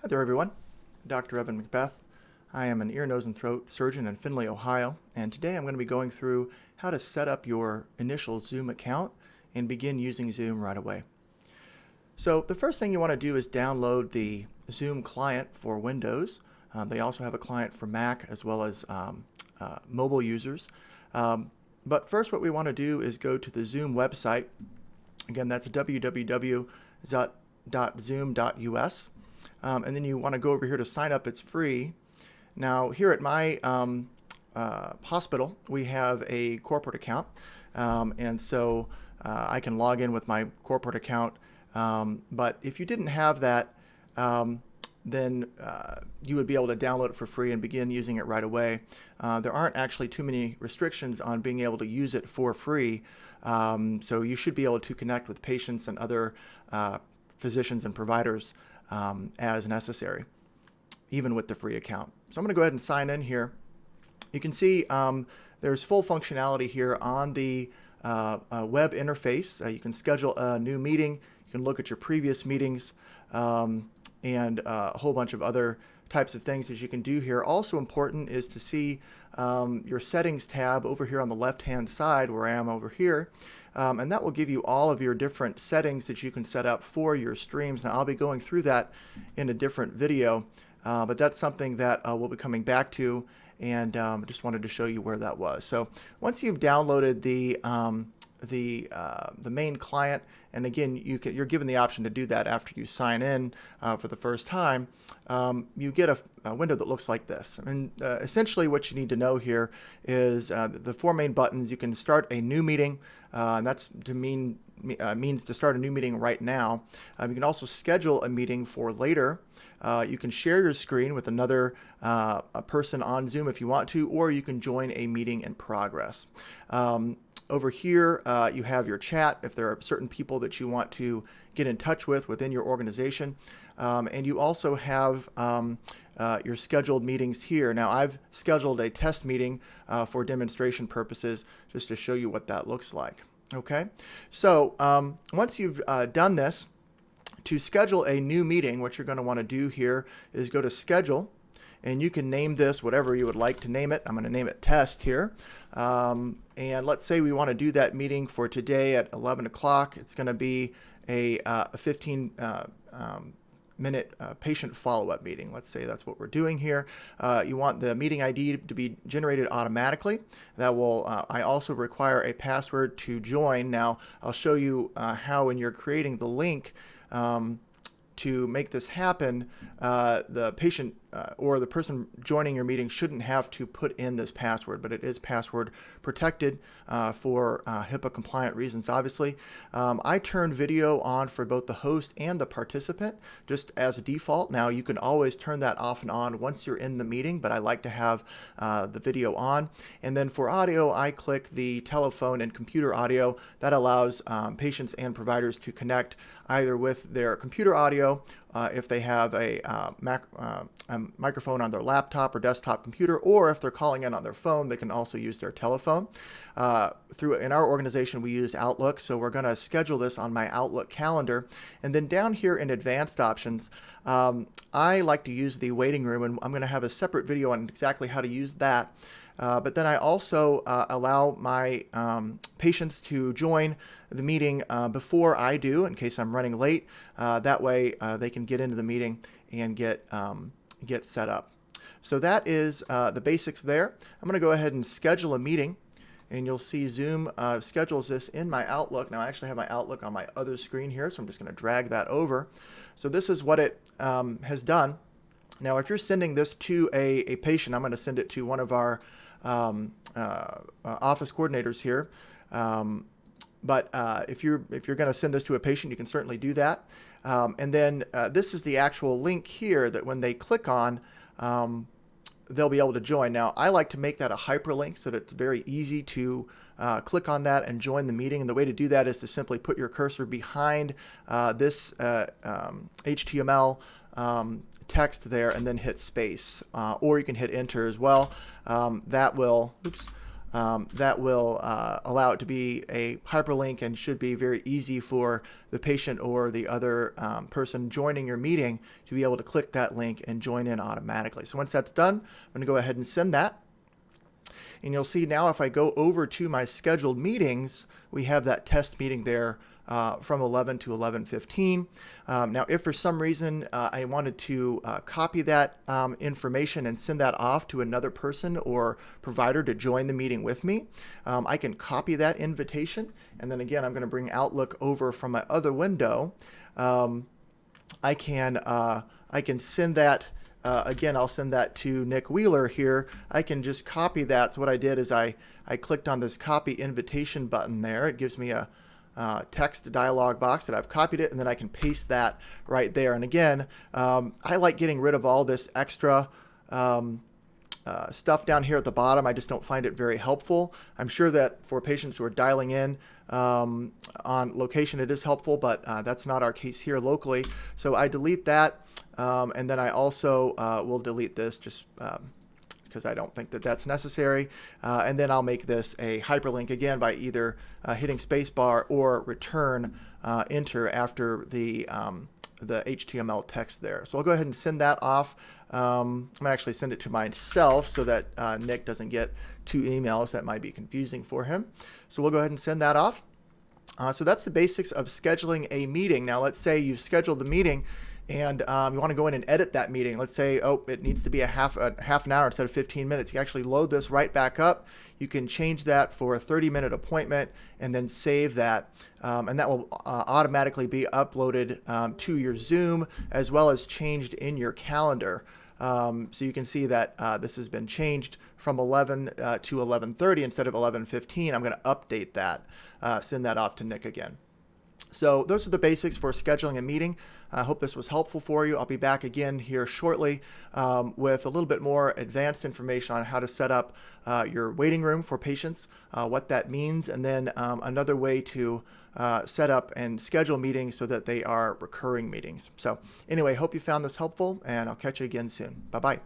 Hi there, everyone. Dr. Evan Macbeth. I am an ear, nose, and throat surgeon in Findlay, Ohio, and today I'm going to be going through how to set up your initial Zoom account and begin using Zoom right away. So the first thing you want to do is download the Zoom client for Windows. They also have a client for Mac as well as mobile users. But first what we want to do is go to the Zoom website. Again, that's www.zoom.us. And then you want to go over here to sign up. It's free. Now, here at my hospital, we have a corporate account. And so I can log in with my corporate account. But if you didn't have that, then you would be able to download it for free and begin using it right away. There aren't actually too many restrictions on being able to use it for free. So you should be able to connect with patients and other physicians and providers as necessary, even with the free account. So I'm going to go ahead and sign in here. You can see there's full functionality here on the web interface. You can schedule a new meeting. You can look at your previous meetings and a whole bunch of other types of things that you can do here. Also important is to see your settings tab over here on the left-hand side where I am over here. And that will give you all of your different settings that you can set up for your streams. Now, I'll be going through that in a different video, but that's something that we'll be coming back to, and just wanted to show you where that was. So once you've downloaded the main client, and again, you're given the option to do that after you sign in for the first time, you get a window that looks like this. And essentially what you need to know here is the four main buttons. You can start a new meeting, and that's to means to start a new meeting right now. You can also schedule a meeting for later. You can share your screen with another a person on Zoom if you want to, or you can join a meeting in progress. Over here, you have your chat if there are certain people that you want to get in touch with within your organization. And you also have your scheduled meetings here. Now, I've scheduled a test meeting for demonstration purposes just to show you what that looks like. Okay, so once you've done this, to schedule a new meeting, what you're going to want to do here is go to Schedule. And you can name this whatever you would like to name it. I'm going to name it Test here. And let's say we want to do that meeting for today at 11 o'clock. It's going to be a 15-minute patient follow-up meeting. Let's say that's what we're doing here. You want the meeting ID to be generated automatically. That will. I also require a password to join. Now, I'll show you how when you're creating the link to make this happen, the patient or the person joining your meeting shouldn't have to put in this password, but it is password protected for HIPAA compliant reasons, obviously. I turn video on for both the host and the participant just as a default. Now, you can always turn that off and on once you're in the meeting, but I like to have the video on. And then for audio, I click the telephone and computer audio. That allows patients and providers to connect either with their computer audio if they have a microphone on their laptop or desktop computer, or if they're calling in on their phone, they can also use their telephone. In our organization, we use Outlook, so we're going to schedule this on my Outlook calendar. And then down here in advanced options, I like to use the waiting room, and I'm going to have a separate video on exactly how to use that. But then I also allow my patients to join the meeting before I do, in case I'm running late. That way they can get into the meeting and get set up. So that is the basics there. I'm going to go ahead and schedule a meeting, and you'll see Zoom schedules this in my Outlook. Now, I actually have my Outlook on my other screen here, so I'm just going to drag that over. So this is what it has done. Now, if you're sending this to a patient, I'm going to send it to one of our office coordinators here. But if you're going to send this to a patient, you can certainly do that. And then this is the actual link here that when they click on, they'll be able to join. Now, I like to make that a hyperlink so that it's very easy to click on that and join the meeting. And the way to do that is to simply put your cursor behind this HTML text there and then hit space. Or you can hit enter as well. That will, that will allow it to be a hyperlink and should be very easy for the patient or the other person joining your meeting to be able to click that link and join in automatically. So once that's done, I'm going to go ahead and send that. And you'll see now if I go over to my scheduled meetings, we have that test meeting there from 11 to 11:15. Now, if for some reason I wanted to copy that information and send that off to another person or provider to join the meeting with me, I can copy that invitation. And then again, I'm going to bring Outlook over from my other window. I can send that. Again, I'll send that to Nick Wheeler here. I can just copy that. So what I did is I clicked on this copy invitation button there. It gives me a text dialog box that I've copied it, and then I can paste that right there. And again, I like getting rid of all this extra stuff down here at the bottom. I just don't find it very helpful. I'm sure that for patients who are dialing in on location, it is helpful, but that's not our case here locally. So I delete that, and then I also will delete this just because I don't think that that's necessary. And then I'll make this a hyperlink again by either hitting spacebar or return enter after the HTML text there. So I'll go ahead and send that off. I'm gonna actually send it to myself so that Nick doesn't get 2 emails. That might be confusing for him. So we'll go ahead and send that off. So that's the basics of scheduling a meeting. Now let's say you've scheduled the meeting and you want to go in and edit that meeting. Let's say, oh, it needs to be a half an hour instead of 15 minutes. You can actually load this right back up. You can change that for a 30-minute appointment and then save that. And that will automatically be uploaded to your Zoom as well as changed in your calendar. So you can see that this has been changed from 11 to 11:30 instead of 11:15. I'm going to update that, send that off to Nick again. So those are the basics for scheduling a meeting. I hope this was helpful for you. I'll be back again here shortly with a little bit more advanced information on how to set up your waiting room for patients, what that means, and then another way to set up and schedule meetings so that they are recurring meetings. So anyway, hope you found this helpful, and I'll catch you again soon. Bye-bye.